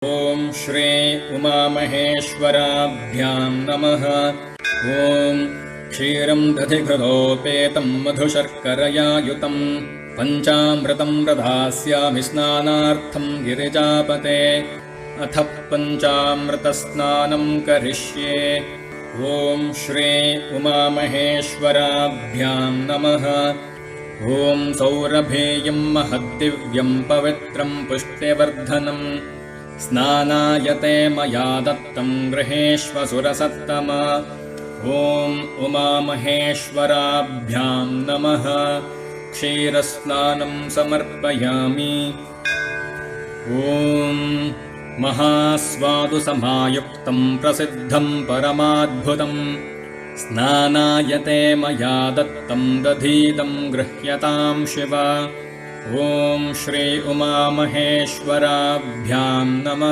ॐ श्री उमामहेश्वराभ्यां नमः। ॐ क्षीरं दधिघृतोपेतं मधुशर्करया युतं पञ्चामृतं ददास्यामि स्नानार्थं गिरिजापते। अथ पञ्चामृतस्नानं करिष्ये। ॐ श्री उमामहेश्वराभ्यां नमः। ॐ सौरभेयं महद्दिव्यं पवित्रं पुष्टिवर्धनम् स्नानायते मया दत्तं गृहेष्वसुरसत्तम। ॐ उमामहेश्वराभ्यां नमः। क्षीरस्नानं समर्पयामि। ॐ महास्वादुसमायुक्तं प्रसिद्धं परमाद्भुतं स्नानायते मया दत्तं दधीदं गृह्यतां शिव। ॐ श्री उमामहेश्वराभ्यां नमः।